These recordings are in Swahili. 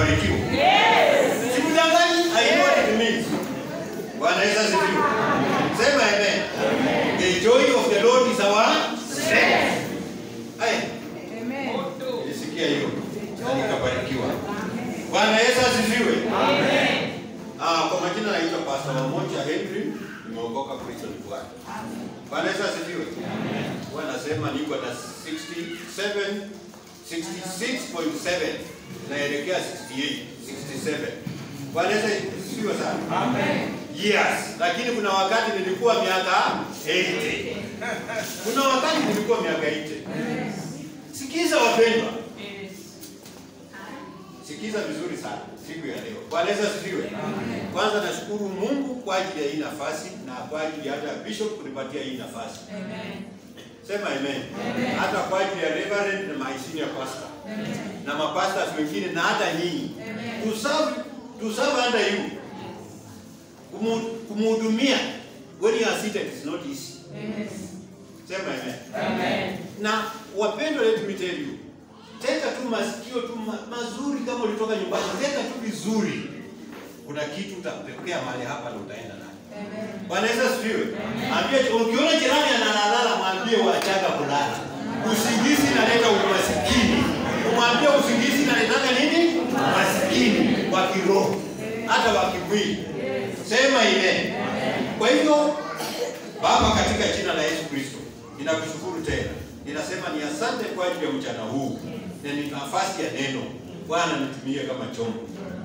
umebarikiwa? Yes. Simdangani, I know what it means. Bwana Yesu asifiwe. Sema amen. The joy of the Lord is our strength. Amen. Nisikia hiyo. Nikabarikiwa. Bwana Yesu asifiwe. Amen. Kwa majina naitwa Pastor Wamoja Henry, nimeokoka Kristo ni Bwana. Bwana Yesu asifiwe. Amen. Wanasema niko na 66.7 naelekea 67. Bwana Yesu asifiwe sana. Amen. Yes, lakini kuna wakati nilikuwa miaka 80. Kuna wakati nilikuwa miaka 80. Sikiza wapendwa. Sikiza vizuri sana siku ya leo. Bwana Yesu asifiwe. Kwanza nashukuru Mungu kwa ajili ya hii nafasi na kwa ajili hata Bishop kunipatia hii nafasi. Amen. Sema amen. Amen. Hata kwa ajili ya Reverend na my senior pastor. Amen. Na mapastors wengine na hata nyinyi. To serve under you. Kumhudumia when you are seated is not easy. Amen. Sema amen. Amen. Na wapendwa, let me tell you. Teka tu masikio tu mazuri kama ulitoka nyumbani. Teka tu vizuri. Kuna kitu utapokea mahali hapa na utaenda nayo. Amen. Bwana Yesu asifiwe. Ambia ukiona jirani analala mwambie waachaga kulala. Usingizi inaleta umasikini. Umwambie usingizi inaleta nini? Umasikini wa kiroho hata wa kimwili. Sema amen. Kwa hivyo Baba, katika jina la Yesu Kristo ninakushukuru tena. Ninasema ni asante kwa ajili ya mchana huu. Na ni nafasi ya neno. Bwana nitumie kama chombo.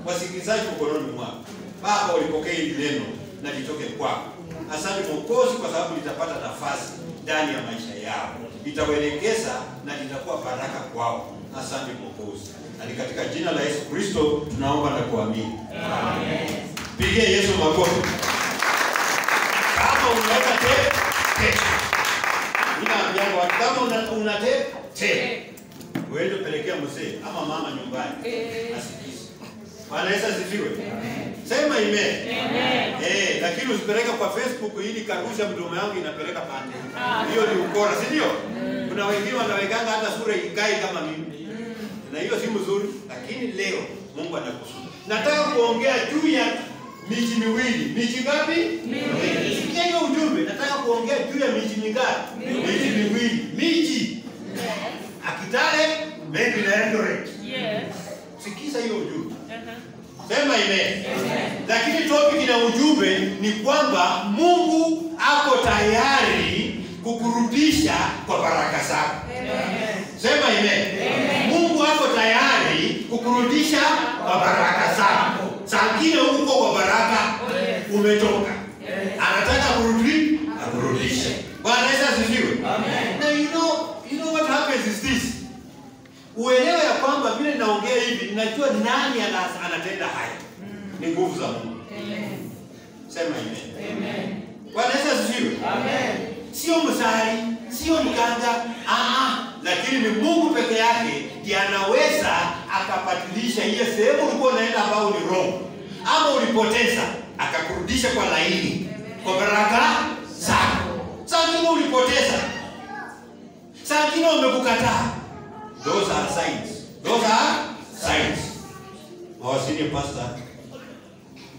Wasikilizaji mkononi mwako. Baba, ulipokea hili neno na litoke kwako. Asante Mwokozi kwa sababu litapata nafasi ndani ya maisha yao. Litawaelekeza na litakuwa baraka kwao. Asante Mwokozi. Na ni katika jina la Yesu Kristo tunaomba na kuamini. Amen. Pigia Yesu makofi. Kama unaweka tape. Ninaambia watu kama una tape. Wewe pelekea mzee ama mama nyumbani. Asikize. Bwana Yesu asifiwe. Sema amen. Amen. Lakini usipeleka kwa Facebook ili karusha mdomo yangu inapeleka pande. Hiyo ni ukora, si ndio? Kuna wengine wanawekanga hata sura ikae kama mimi. Na hiyo si mzuri, lakini leo Mungu anakusudia. Nataka kuongea juu ya miji miwili. Miji ngapi? Miwili. Sikia hiyo ujumbe. Nataka kuongea juu ya miji mingapi? Miji miwili. Miji. Akitale, maybe na Eldoret. Yes. Sikiza hiyo ujumbe. Sema amen. Lakini topic na ujumbe ni kwamba Mungu ako tayari kukurudisha kwa baraka zako. Sema amen. Mungu ako tayari kukurudisha kwa baraka zako. Sangine huko kwa baraka umetoka. Anataka akurudishe. Bwana Yesu asifiwe. Na you know what happens is this. Uelewe ya kwamba vile naongea hivi, ninajua nani anatenda haya. Ni nguvu za Mungu. Sema amen. Bwana Yesu asifiwe. Sio msari, sio mganga, lakini ni Mungu peke yake ndiye anaweza akabadilisha ile sehemu ulikuwa unaenda ambao ni wrong ama ulipoteza akakurudisha kwa laini kwa baraka zako. Sasa ulipoteza. Sasa umekukataa. Those are signs. Our senior pastor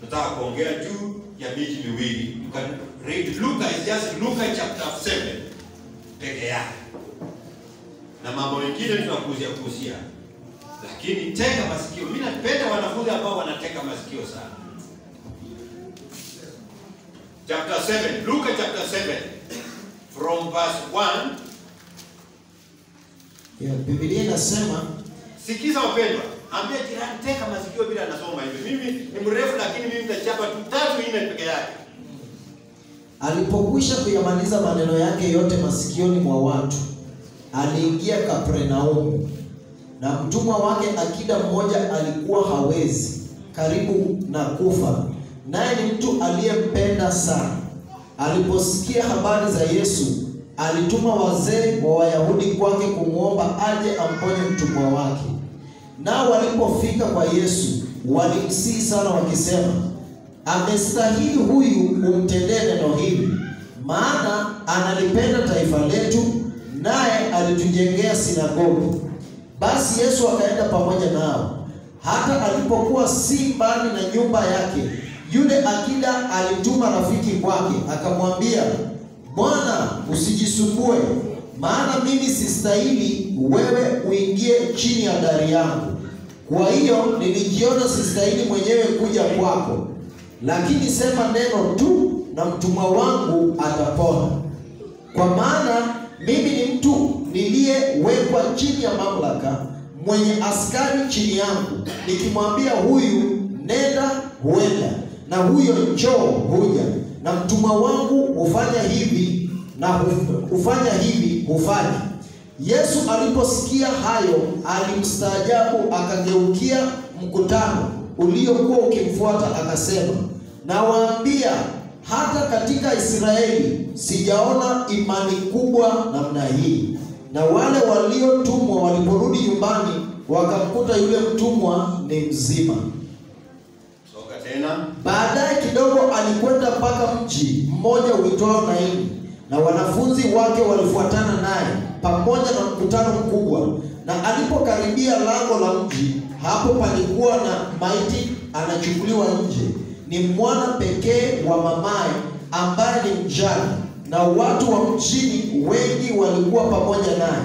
nataka kuongea juu ya miji miwili. You can read Luka, is just Luka chapter 7 peke yake. Na mambo mengine tunakuuzia. Lakini tega masikio. Mimi napenda wanafunzi ambao wanateka masikio sana. Chapter 7, Luka chapter 7 from verse 1. Biblia inasema, sikiza wapendwa, ambia jirani teka masikio bila anasoma hivi. Mimi ni mrefu lakini mimi nitachapa tu 3-4 peke yake. Alipokwisha kuyamaliza maneno yake yote masikioni mwa watu, aliingia Kapernaumu. Na mtumwa wake akida mmoja alikuwa hawezi, karibu na kufa, naye ni mtu aliyempenda sana. Aliposikia habari za Yesu, alituma wazee wa Wayahudi kwake kumwomba aje amponye mtumwa wake. Nao walipofika kwa Yesu, walimsihi sana wakisema, amestahili huyu umtendee neno hili, maana analipenda taifa letu, naye alitujengea sinagogi. Basi Yesu akaenda pamoja nao. Hata alipokuwa si mbali na nyumba yake, yule akida alituma rafiki kwake, akamwambia, Bwana, usijisumbue, maana mimi sistahili wewe uingie chini ya dari yangu. Kwa hiyo nilijiona sistahili mwenyewe kuja kwako, lakini sema neno tu na mtumwa wangu atapona. Kwa maana mimi ni mtu niliyewekwa chini ya mamlaka, mwenye askari chini yangu. Nikimwambia huyu nenda, huenda, na huyo njoo, huja, na mtumwa wangu hufanya hivi na hufanya hivi, hufanya. Yesu aliposikia hayo alimstaajabu, akageukia mkutano uliokuwa ukimfuata akasema, nawaambia, hata katika Israeli sijaona imani kubwa namna hii. Na wale waliotumwa waliporudi nyumbani, wakamkuta yule mtumwa ni mzima. Soka tena. Baadaye kidogo alikwenda mpaka mji mmoja uitwao Naini, na wanafunzi wake walifuatana naye pamoja na mkutano mkubwa. Na alipokaribia lango la mji, hapo palikuwa na maiti anachukuliwa nje, ni mwana pekee wa mamaye ambaye ni mjane, na watu wa mjini wengi walikuwa pamoja naye.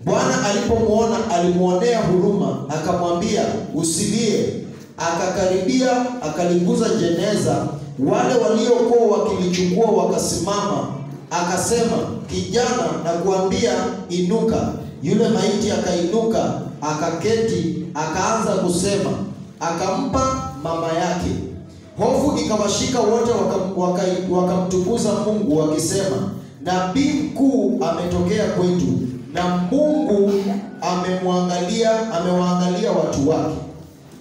Bwana alipomwona alimwonea huruma, akamwambia, usilie. Akakaribia akaliguza jeneza, wale waliokuwa wakilichukua wakasimama. Akasema, kijana, na kuambia inuka. Yule maiti akainuka, akaketi, akaanza kusema. Akampa mama yake. Hofu ikawashika wote, wakamtukuza Mungu wakisema, nabii mkuu ametokea kwetu, na Mungu amewaangalia watu wake.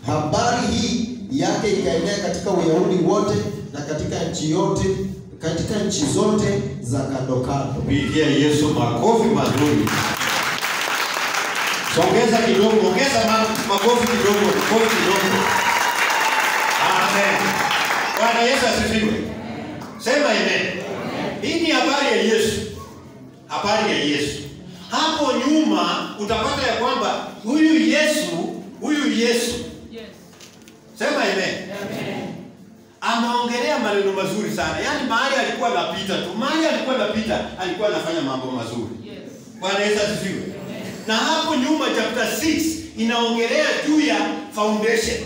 Habari hii yake ikaenea katika Uyahudi wote na katika nchi zote za kando kando. Pigia Yesu makofi mazuri. Songeza kidogo, ongeza makofi kidogo, makofi kidogo. Amen. Bwana Yesu asifiwe. Sema amen. Hii ni habari ya Yesu. Habari ya Yesu. Hapo nyuma utapata ya kwamba huyu Yesu. Sema amen. Amen. Anaongelea maneno mazuri sana. Yaani mahali alikuwa anapita tu. Mahali alikuwa anapita, alikuwa anafanya mambo mazuri. Yes. Bwana Yesu asifiwe. Amen. Na hapo nyuma chapter 6 inaongelea juu ya foundation.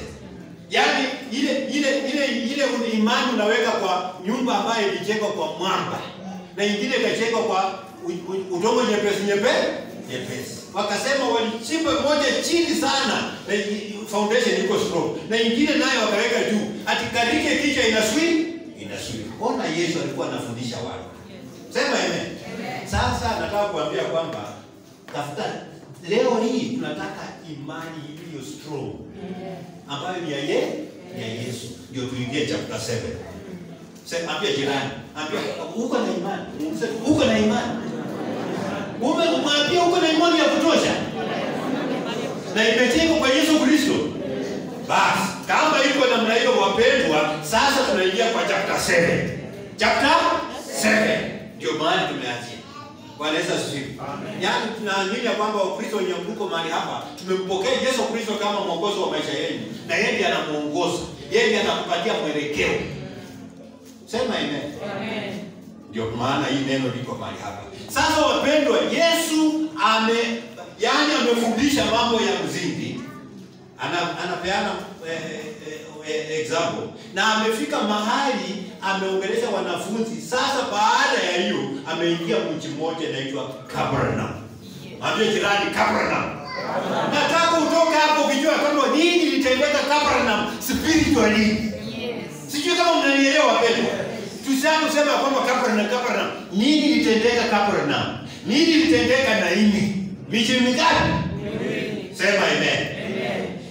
Yaani ile imani unaweka kwa nyumba ambayo ilijengwa kwa mwamba. Na ingine ikajengwa kwa udongo nyepesi. Wakasema walichimba moja chini sana na foundation iko strong. Na ingine nayo wakaweka juu. Atikarike kicha inaswi. Ona Yesu alikuwa anafundisha watu. Sema amen. Sasa nataka kuambia kwamba tafuta leo hii tunataka imani iliyo strong. Ambayo ni ya Yesu. Ndio tuingie chapter 7. Sema ambia jirani, ambia uko na imani. Uko na imani. Umemwambia uko na imani ya kutosha. Na imejengwa kwa Yesu Kristo. Basi, kama iko namna hiyo wapendwa, sasa tunaingia kwa chapter 7. Chapter 7. Ndio maana tumeanzia. Bwana Yesu asifiwe. Yaani tunaamini kwamba Wakristo wenye mko mahali hapa, tumempokea Yesu Kristo kama mwongozo wa maisha yenu, na yeye ndiye anamuongoza. Yeye ndiye anakupatia mwelekeo. Sema amen. Amen. Ndio maana hii neno liko mahali hapa. Sasa wapendwa, Yesu amefundisha mambo ya msingi. Anapeana example. Na amefika mahali ameongelesha wanafunzi. Sasa baada ya hiyo ameingia mji mmoja inaitwa Kapernaum. Ambia jirani Kapernaum. Nataka utoke hapo ukijua kwamba nini litendeka Kapernaum spiritually. Yes. Sijui kama mnanielewa wapendwa. Tusianze kusema kwamba Kapernaum. Nini litendeka Kapernaum? Nini litendeka Naini? Miji mingapi? Sema amen.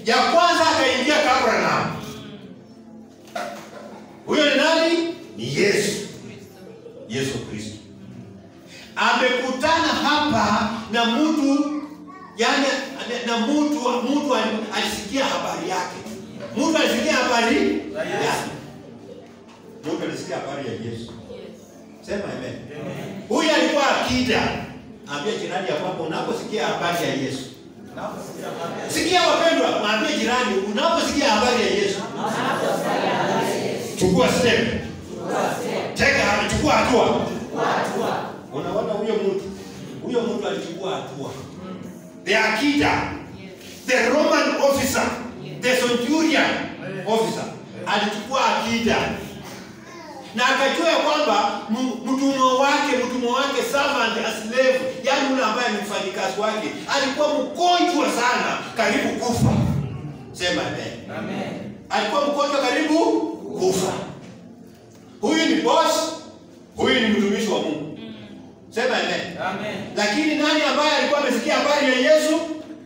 Ya kwanza akaingia Kapernaum. Huyo ni nani? Ni Yesu. Yesu Kristo. Amekutana hapa na mtu, yani na mtu alisikia habari yake. Mtu alisikia habari yake. Mtu alisikia habari ya Yesu. Sema amen. Huyu alikuwa akida. Ambia jirani ya kwamba unaposikia habari ya Yesu, Sikia wapendwa, mwambie jirani, unaposikia habari ya Yesu, chukua step. Chukua hatua. Unaona huyo mtu alichukua hatua. The akida, the Roman officer, the centurion officer alichukua akida na akajua ya kwamba mtumwa wake servant, a slave, yani yule ambaye ni mfanyikazi wake, alikuwa mgonjwa sana, karibu kufa. Sema amen. Amen. Alikuwa mgonjwa karibu kufa. Huyu ni boss, huyu ni mtumishi wa Mungu. Sema amen. Amen. Lakini nani ambaye alikuwa amesikia habari ya Yesu?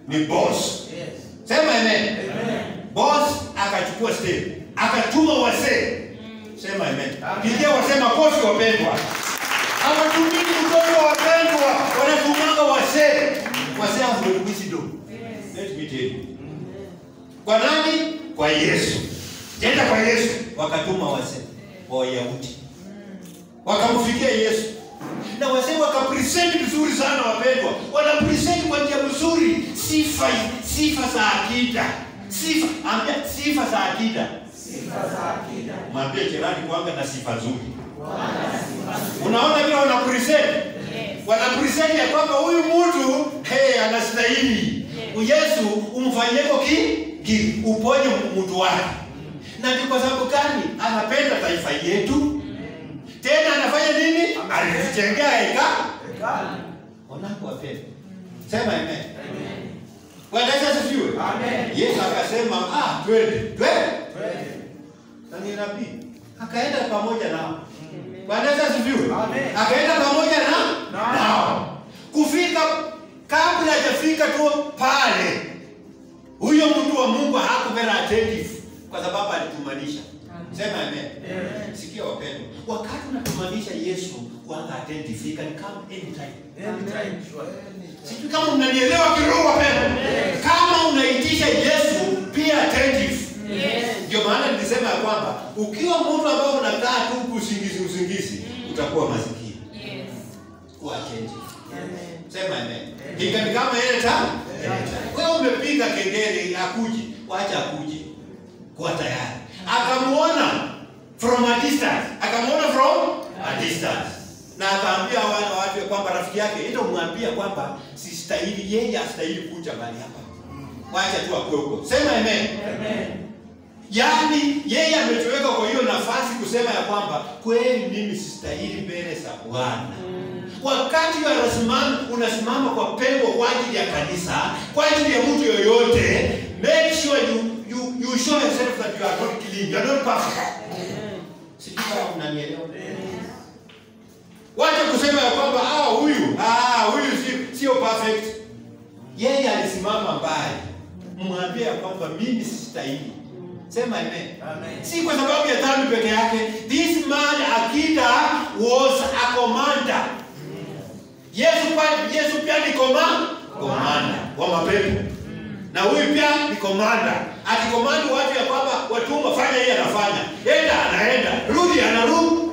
Ni boss. Yes. Sema amen. Amen. Boss akachukua step, akatuma wasee. Sema amen. Pigia wasema kofi wapendwa. Hawatumii mtoto wapendwa, wanatumanga wasee. Wasee ndio wisdom. Let me tell you. Kwa nani? Kwa Yesu. Jenda kwa Yesu, wakatuma wasee wa Wayahudi. Wakamfikia Yesu. Na wasee wakapresent vizuri sana wapendwa. Wanapresent kwa njia nzuri sifa za akida. Sifa za akida. Mwambie jirani kwanga na sifa nzuri. Unaona vile wana present? Wana present ya kwamba huyu mtu anastahili. Yesu umfanyeko uponye mtu wake. Na ni kwa sababu gani? Anapenda taifa yetu. Tena anafanya nini? Alijengea hekalu. Wanako wapenda. Sema amen. Bwana Yesu asifiwe. Amen. Yesu akasema, twende. Na ni nabii. Akaenda pamoja nao. Bwana Yesu asifiwe. Amen. Akaenda pamoja nao. Kufika kabla hajafika tu pale, huyo mtu wa Mungu hakuwa attentive kwa sababu alitumanisha. Sema amen. Sikia wapendwa. Wakati unatumanisha Yesu kuanga attentive, you can come anytime. Sijui kama unanielewa kiroho wapendwa. Kama unaitisha Yesu pia attentive. Ndio maana nilisema ya kwamba ukiwa mtu ambaye unakaa tu usingizi utakuwa masikini. Kuwa attentive. Sema amen. Hika ni kama ile taa. Wewe umepiga kengele akuje, wacha akuje. Kuwa tayari. Akamuona from a distance. Na akaambia watu kwamba rafiki yake ndio mwambia kwamba sistahili, yeye astahili kuja mahali hapa. Wacha tu akue huko. Sema amen. Amen. Yaani yeye ametuweka kwa hiyo nafasi kusema ya kwamba kweli mimi sistahili mbele za Bwana. Wakati unasimama kwa pengo kwa ajili ya kanisa, kwa ajili ya mtu yoyote, make sure you show yourself that you are not clean, you are not perfect. Sijui kama unanielewa. Wacha kusema ya kwamba huyu sio perfect. Yeye alisimama mbali. Mwambie kwamba mimi sistahili. Sema amen. Amen. Si kwa sababu ya dhambi peke yake. This man akida was a commander. Yesu pia ni commander wa mapepo. Na huyu pia ni commander. Akikomandi watu ya kwamba watumwa fanya hii anafanya. Enda anaenda, rudi anarudi.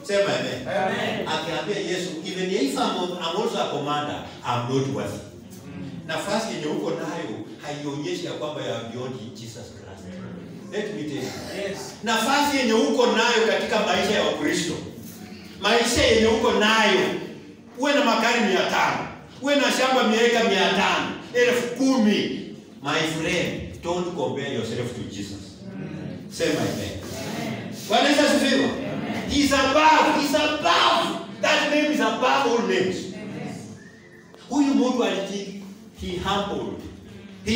Sema amen. Amen. Akiambia Yesu, even if I'm also a commander, I'm not worthy. Nafasi yenye uko nayo haionyeshi ya kwamba ya beyond Jesus Christ. Let me tell you. Yes. Nafasi yenye uko nayo katika maisha ya Wakristo. Maisha yenye uko nayo. Uwe na magari 500. Uwe na shamba miaka 500. 10,000. My friend, don't compare yourself to Jesus. Sema amen. Bwana Yesu asifiwe. He's above. That name is above all names. Huyu Mungu he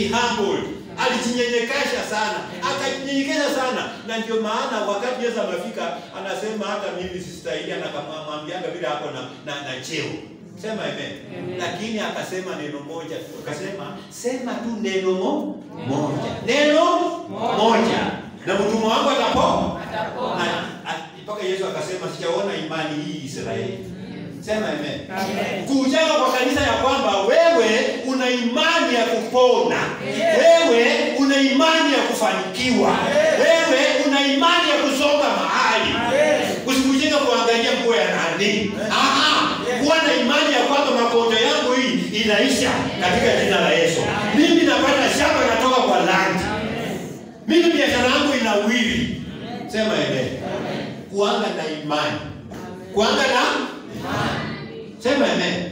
humbled. Alijinyenyekesha sana. Akajinyenyekesha sana. Na ndio maana wakati Yesu amefika anasema hata mimi sistahili, anakamwambianga bila hapo na cheo. Sema amen. Lakini akasema neno moja. Akasema sema tu neno moja. Neno moja. Na mtumwa wangu atapona. Mpaka Yesu akasema sijaona imani hii Israeli. Sema amen. Kujenga kwa kanisa ya kwamba wewe una imani ya kupona. Wewe una imani ya kufanikiwa. Wewe una imani ya kusonga mahali. Usikujenga kuangalia nguo ya nani. Kuwa na imani ya kwamba magonjwa yangu hii inaisha katika jina la Yesu. inawili. Sema amen. Kuanga na imani. Kuanga na imani. Sema amen.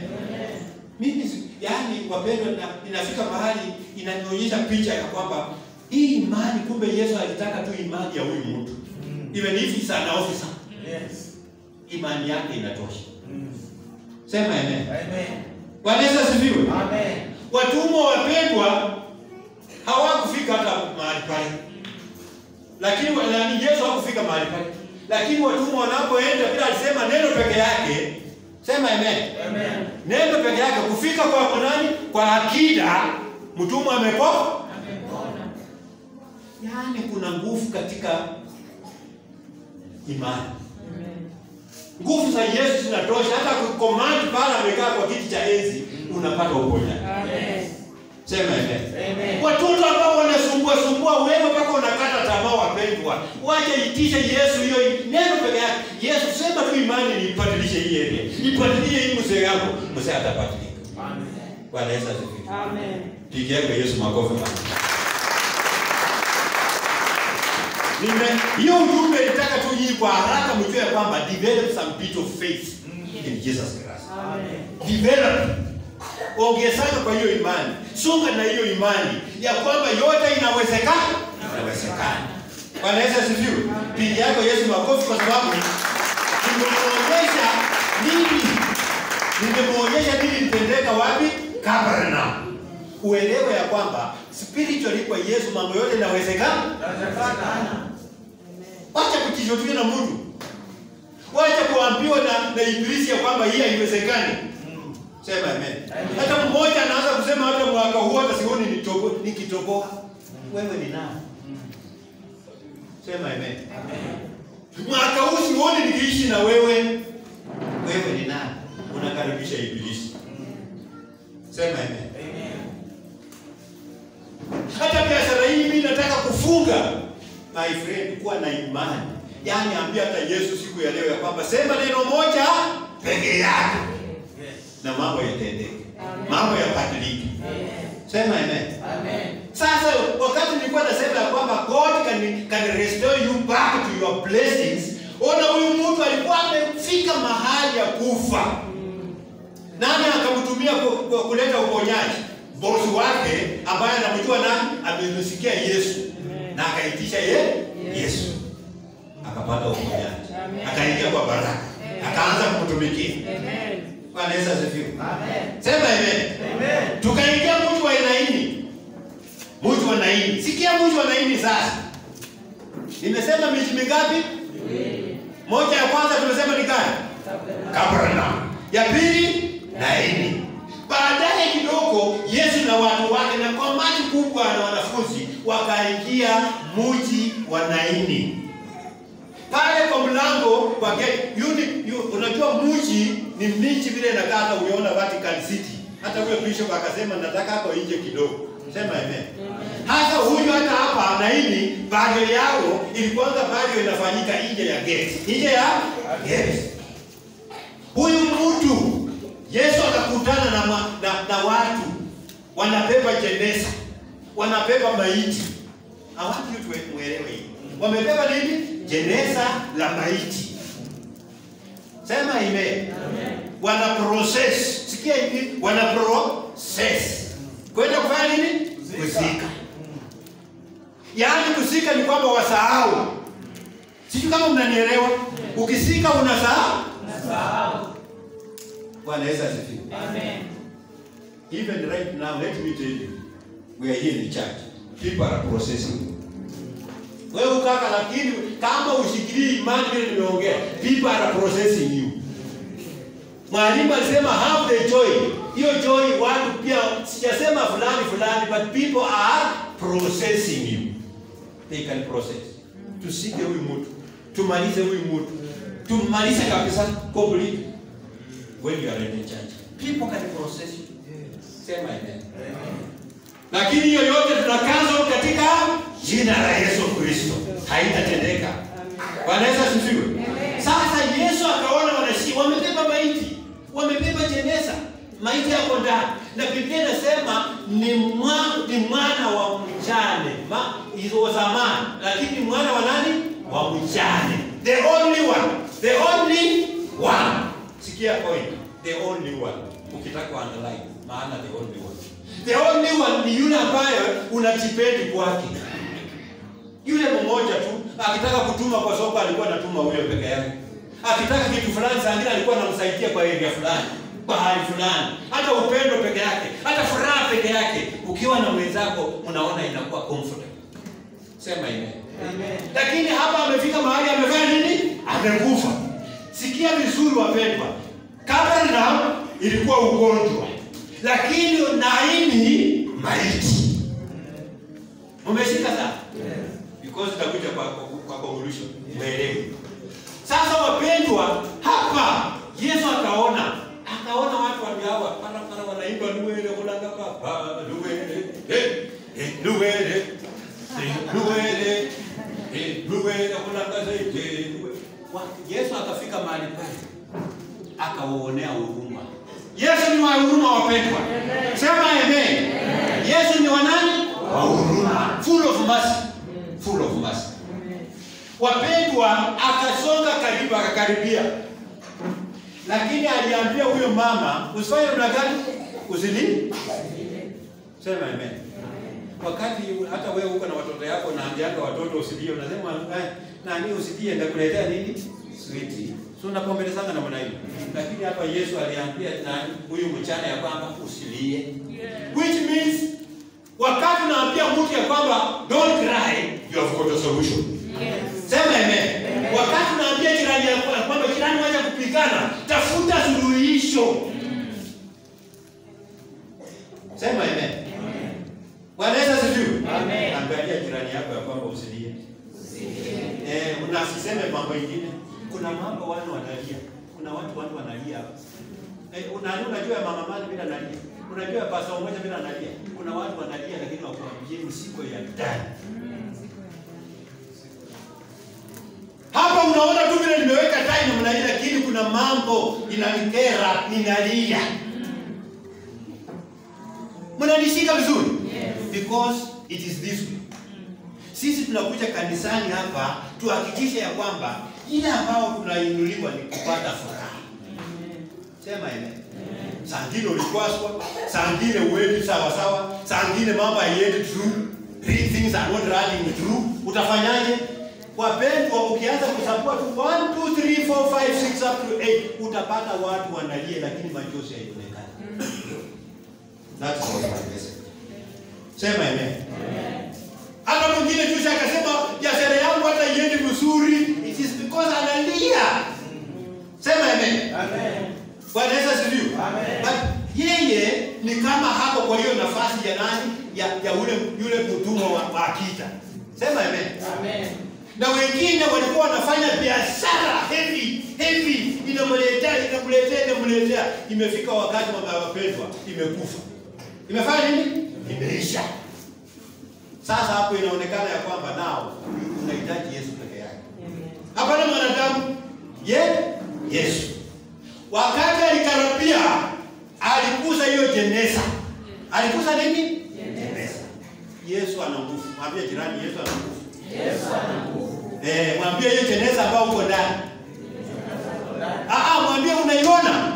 Mimi yani wapendwa, inafika mahali inanionyesha picha ya kwamba hii imani, kumbe Yesu alitaka tu imani ya huyu mtu. Even if he's an officer. Yes. Imani yake inatosha. Sema amen. Amen. Bwana Yesu asifiwe. Amen. Watumwa wapendwa hawakufika hata mahali pale. Lakini Yesu hakufika mahali pale. Lakini watumwa wanapoenda, bila alisema neno peke yake. Sema amen. Amen. Neno peke yake kufika kwa nani? Kwa akida, mtumwa amepona. Yaani kuna nguvu katika imani. Nguvu za Yesu zinatosha hata kucommand pale amekaa kwa kiti cha enzi unapata uponyaji. Amen. Sema amen. Watoto ambao wanasumbua wewe mpaka unakata tamaa wapendwa, waje itishe Yesu hiyo neno peke yake. Yesu sema tu imani nibadilishe hii area. Ibadilishe hii mzee yako, mzee atabadilika. Amen. Bwana Yesu asifiwe. Amen. Pigia Yesu makofi bwana. Hiyo ujumbe nitaka tu nyinyi kwa haraka mjue kwamba develop some bit of faith in Jesus Christ. Amen. Develop. Ongezana kwa hiyo imani. Songa na hiyo imani ya kwamba yote inawezekana. Inawezekana. Bwana Yesu asifiwe. Pili yako Yesu makofi kwa sababu nimemuonyesha nini nitendeka wapi? Kapernaum. Uelewe ya kwamba spiritually kwa Yesu mambo yote inawezekana. Inawezekana. Wacha kujishotia na mtu. Wacha kuambiwa na ibilisi ya kwamba hii haiwezekani. Sema amen. Hata mmoja anaanza kusema hata mwaka huu hata sioni nikitoboa. Wewe ni nani? Sema amen. Mwaka huu sioni nikiishi na wewe. Wewe ni nani? Unakaribisha ibilisi. Sema amen. Hata biashara hii mimi nataka kufunga. My friend, kuwa na imani. Yaani ambia hata Yesu siku ya leo ya kwamba sema neno moja peke yake. Na mambo yatendeke. Mambo yabadilike. Sema amen. Amen. Sasa wakati nilikuwa nasema ya kwamba God can restore you back to your blessings, ona huyu mtu alikuwa amefika mahali ya kufa. Nani akamtumia kuleta uponyaji? Bosi wake ambaye anamjua nani? Amemsikia Yesu. Na akaitisha Yesu. Akapata uponyaji. Akaingia kwa baraka. Akaanza kumtumikia. Amen. Bwana Yesu asifiwe. Amen. Sema amen. Amen. Tukaingia mtu wa Naini. Mtu wa Naini. Sikia mtu wa Naini sasa. Nimesema miji mingapi? Moja ya kwanza tumesema ni gani? Kapernaum. Ya pili Naini. Baadaye kidogo Yesu na watu wake na kwa maji kubwa na wanafunzi wakaingia mji wa Naini. Pale kwa mlango kwa unajua mji ni miji vile inakaa, umeona Vatican City. Hata huyo bishop akasema nataka hapo nje kidogo. Sema amen. Hata huyu hata hapa Naini bado yao ilikuwa bado inafanyika nje ya gate. Nje ya gate. Huyu mtu Yesu akakutana na watu wanabeba jeneza, wanabeba maiti. I want you to muelewe hii. Wamebeba nini? Jeneza la maiti. Sema amen. Wana process. Sikia hivi, wana process. Kwenda kufanya nini? Kuzika. Yaani kuzika ni kwamba wasahau. Sijui kama mnanielewa. Ukizika unasahau. Unasahau. Bwana Yesu asifiwe. Amen. Even right now, let me tell you, we are here in the church. People are processing. Wewe ukaka, lakini kama ushikilie imani vile nimeongea, people are processing you. Mwalimu alisema have the joy. Hiyo joy watu pia sijasema fulani but people are processing you. They can process. Tusike huyu mtu. Tumalize huyu mtu. Tumalize kabisa complete. When you are in the church, people can process you. Sema amen. Lakini hiyo yote tunakaza katika jina la Yesu Kristo. Haitatendeka. Bwana Yesu asifiwe. Sasa Yesu akaona wamebeba maiti, wamebeba jeneza, Maiti yako ndani. Na Biblia inasema ni mwana wa mjane. Hizo zamani. Lakini mwana wa nani? Wa mjane. The only one. The only one. Sikia point. The only one. Ukitaka underline maana the only one. The only one ni yule ambaye unatipendi kwake. Yule mmoja tu akitaka kutuma kwa soko alikuwa anatuma huyo peke yake. Akitaka kitu fulani sangine alikuwa anamsaidia kwa area fulani, kwa hali fulani. Hata upendo peke yake, hata furaha peke yake, ukiwa na mwenzako unaona inakuwa comfortable. Sema amen. Amen. Lakini hapa amefika mahali amefanya nini? Amekufa. Sikia vizuri wapendwa. Capernaum ilikuwa ugonjwa. Lakini Naini maiti. Umeshika sasa? Because tutakuja kwa conclusion. Umeelewa? Sasa wapendwa, hapa Yesu akaona watu waliawa para wanaimba luwele kulanga papa luwele luwele luwele luwele kulanga zaidi. Yesu akafika mahali pale akawaonea huruma. Yesu ni wa huruma wapendwa. Sema amen. Yesu ni wa nani? Wa huruma. Full of mercy. Full of mercy. Wapendwa, akasonga karibu, akakaribia. Lakini aliambia huyo mama, usifanye namna gani? Usili. Sema amen. Wakati hata wewe uko na watoto yako na ambianga watoto usilie, unasema nani usilie ndakuletea nini? Sweetie. So unapombelezana na mwana hiyo. Lakini hapa Yesu aliambia nani huyu mchana ya kwamba usilie. Which means wakati unaambia mtu ya kwamba don't cry, you have got a solution. Yes. Sema amen. Wakati unaambia jirani yako kwamba jirani wacha kupigana, tafuta suluhisho. Sema amen. Bwana Yesu asifiwe. Amen. Angalia jirani yako ya kwamba usilie. Unasiseme mambo mengine. Kuna mambo watu wanalia. Kuna watu wanalia. Unajua mama mali bila analia. Unajua pastor mmoja bila analia. Kuna watu wanalia lakini wakuambie msiko ya ndani. Hapa unaona tu vile nimeweka tai na mnalia lakini kuna mambo inanikera ninalia. Mnanishika vizuri? Yes. Because it is this way. Sisi tunakuja kanisani hapa tuhakikishe ya kwamba ile ambao tunainuliwa ni kupata furaha. Sema amen. Saa ngine ulikwaswa, saa ngine uwendi sawa sawa, saa ngine mambo haiendi true, things are not running true. Utafanyaje? Wapendwa, ukianza kusapua tu 1 2 3 4 5 6 up to 8 utapata watu wanalia lakini machozi haionekani. That's what my message. Sema amen. Hata mwingine tu akasema biashara yangu hata iende vizuri, it is because analia. Sema amen. Amen. Bwana Yesu asifiwe. Amen. But yeye ni kama hapo kwa hiyo nafasi ya nani? Ya yule mtumwa wa Akita. Sema amen. Amen. Na wengine walikuwa wanafanya biashara heavy inamletea imefika wakati wa wapendwa imekufa. Imefanya nini? Imeisha. Sasa hapo inaonekana ya kwamba nao unahitaji Yesu peke yake. Hapana mwanadamu. Yesu. Wakati alikaribia alikuza hiyo jeneza. Alikuza nini? Jeneza. Yesu ana nguvu. Mwambie jirani Yesu ana nguvu. Yesu ana nguvu. Mwambie hiyo jeneza ambao uko ndani. Mwambie unaiona?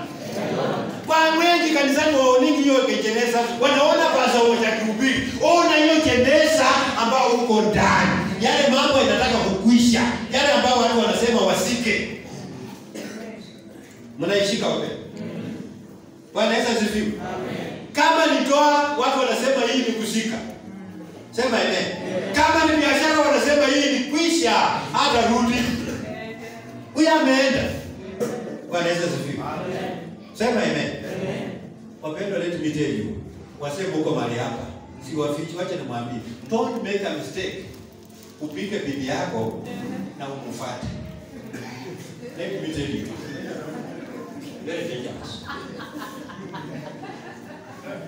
Kwa wengi kanisani waoningi hiyo jeneza, wanaona pasa moja kuhubiri. Ona hiyo jeneza ambao uko ndani. Yale mambo yanataka kukwisha. Yale ambao watu wanasema wasike. Mnaishika wapi? Bwana Yesu asifiwe. Amen. Kama ni ndoa watu wanasema hii ni kushika. Sema amen. Kama ni biashara wanasema hii ni kwisha hata rudi. Huyu ameenda. Bwana Yesu asifiwe. Amen. Sema amen. Wapendwa, let me tell you. Wasema uko mahali hapa. Si wafichi, wacha nimwambie. Don't make a mistake. Upike bibi yako na umfuate. Let me tell you. Very dangerous.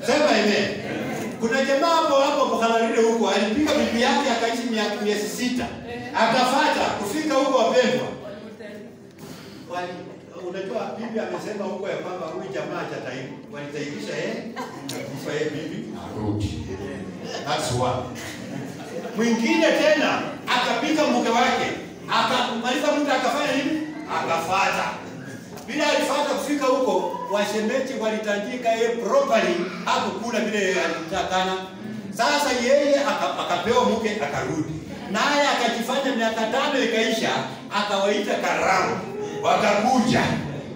Sema amen. Kuna jamaa hapo Buhalarire huko alipika bibi yake akaishi miezi 6. Akafuata kufika huko wapendwa. unajua bibi amesema huko ya kwamba huyu jamaa atataibu. Walitairisha kufa bibi arudi. That's one. Mwingine tena akapika mke wake, akamaliza mtu akafanya nini? Akafuata. Bila alifuata kufika huko, washemeji walitanjika properly, hakukula vile alitakana. Sasa yeye akapewa mke akarudi. Naye akajifanya miaka 5 ikaisha, akawaita karamu. Wakakuja.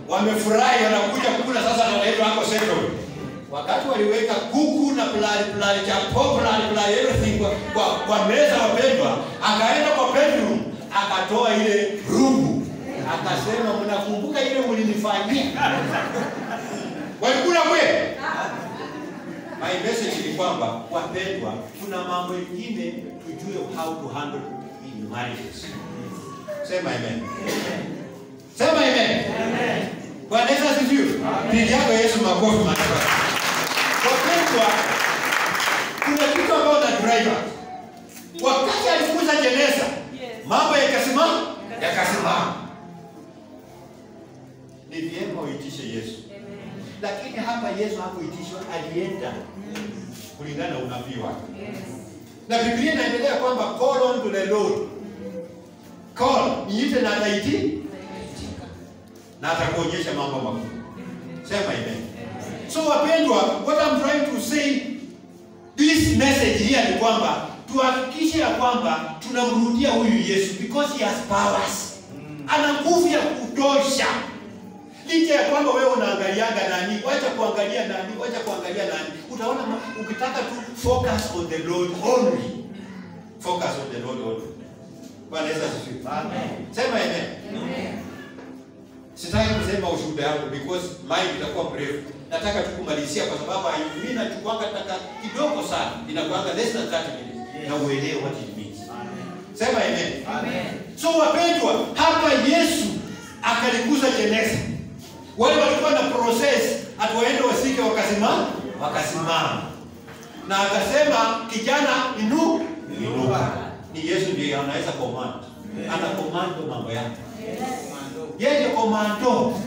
Wamefurahi wanakuja kukula sasa na leo hapo sendo. Wakati waliweka kuku na plali cha plali everything kwa meza wapendwa, akaenda kwa bedroom, akatoa ile rungu. Akasema mnakumbuka ile mlinifanyia? Walikula kweli? My message ni kwamba wapendwa, kuna mambo mengine tujue how to handle in marriages. Sema amen. Sema amen. Amen. Bwana Yesu asifiwe. Pigia Yesu makofi mazuri. Wapendwa, kuna kitu ambao na driver. Wakati alikuza jeneza, mambo yakasimama, yakasimama. Ni vyema uitishe Yesu. Lakini hapa Yesu hakuitishwa, alienda kulingana na unabii wake. Na Biblia inaendelea kwamba call on to the Lord. Call, niite na ataiti na atakuonyesha mambo makubwa. Sema amen. So wapendwa, what I'm trying to say this message here ni kwamba tuhakikishe ya kwamba tunamrudia huyu Yesu because he has powers. Ana nguvu ya kutosha. Licha ya kwamba wewe unaangalianga nani, wacha kuangalia nani, wacha kuangalia nani. Utaona ukitaka tu focus on the Lord only. Focus on the Lord only. Bwana Yesu asifiwe. Amen. Sema amen. Amen. Sitaki kusema ushuhuda wangu because mind itakuwa mrefu. Nataka tu kumalizia kwa sababu mimi nachukuanga taka kidogo sana. Inakuanga less than 30 minutes. Na uelewe what it means. Amen. Sema amen. Amen. So wapendwa, hapa Yesu akalikuza jeneza. Wale walikuwa na process atuwaende wasike wakasimama. Na akasema kijana inuka. Ni Yesu ndiye anaweza command. Ana command mambo yake. Yeye ndiye commando.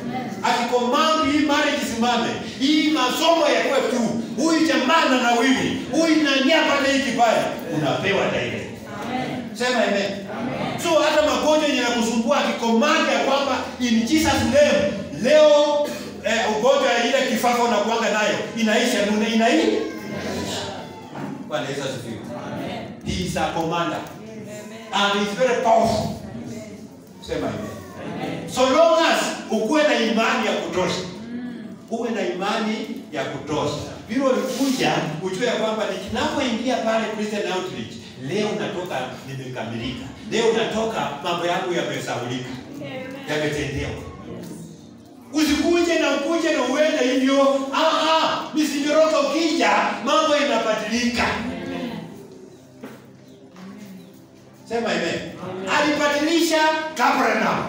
Akicommand hii marriage isimame. Hii masomo yakuwe tu. Huyu jamaa na wili. Huyu nani apate hiki pale. Unapewa direct. Amen. Sema amen. Amen. So hata magonjwa yanakusumbua akicommand ya kwamba in Jesus name leo ugonjwa ile kifafa unakuanga nayo inaisha inaisha. Bwana Yesu asifiwe. Amen. He is a commander. And he is very powerful. Sema amen. Amen. So long as ukuwe na imani ya kutosha. Uwe na imani ya kutosha. Bila ulikuja ujue kwamba ninapoingia pale Christian Outreach, leo natoka nimekamilika. Leo natoka mambo yangu yamesaulika. Yametendewa. Usikuje na ukuje na uende hivyo. Misinyoroka ukija mambo yanabadilika. Sema amen. Alibadilisha Capernaum.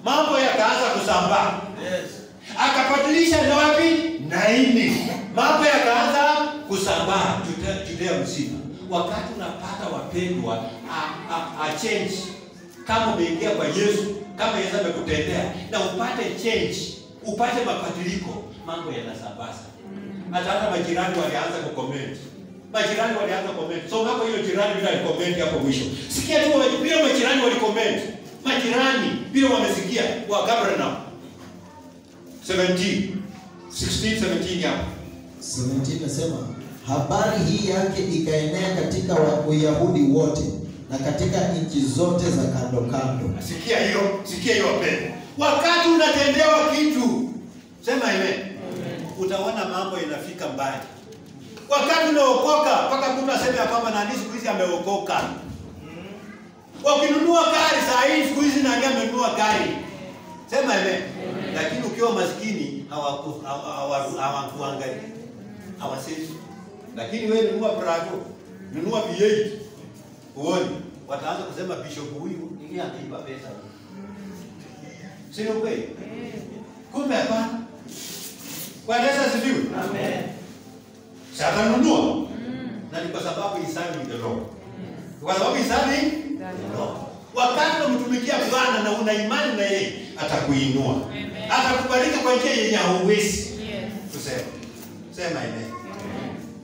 Mambo yakaanza kusambaa. Yes. Akabadilisha na wapi? Naini. Mambo yakaanza kusambaa Judea mzima. Wakati unapata wapendwa change kama umeingia kwa Yesu, kama Yesu amekutendea na upate change, upate mabadiliko, mambo yanasambaza. Hata majirani walianza kucomment. Majirani walianza comment. So hapo hiyo jirani bila comment hapo mwisho. Sikia tu bila majirani walicomment. Majirani bila wamesikia wa Capernaum. 16 hapo. 17 nasema habari hii yake ikaenea katika Uyahudi wote na katika nchi zote za kando kando. Sikia hiyo pendo. Wakati unatendewa kitu, sema amen. Utaona mambo yanafika mbali. Wakati unaokoka, mpaka mtu aseme kwamba nani siku hizi ameokoka. Wakinunua gari saa hii siku hizi nani amenunua gari. Sema amen. Lakini ukiwa maskini hawakuangalia. Hawasemi. Lakini wewe nunua Prado, nunua V8. Uone, wataanza kusema bishop huyu ndiye anaiba pesa. Sio kweli? Kumbe hapana. Bwana Yesu asifiwe. Amen. Sasa nunua. Na ni kwa sababu isani the Lord. Kwa sababu isani the Lord. Wakati unamtumikia Bwana na una imani na yeye, atakuinua. Atakubariki kwa njia yenye hauwezi. Tuseme. Sema amen.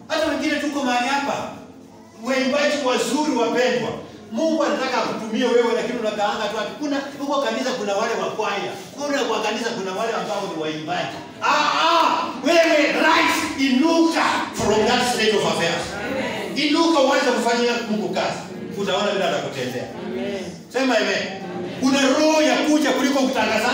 Hata wengine tuko mahali hapa, waimbaji wazuri wapendwa. Mungu anataka akutumie wewe, lakini unakaanga tu. Kuna huko kanisa kuna wale wa kwaya. Kwa kanisa kuna wale ambao ni waimbaji. Wewe rise, inuka from that state of affairs. Inuka uanze kufanyia Mungu kazi. Utaona vile atakutendea. Sema amen. Kuna roho ya kuja kuliko kutangaza.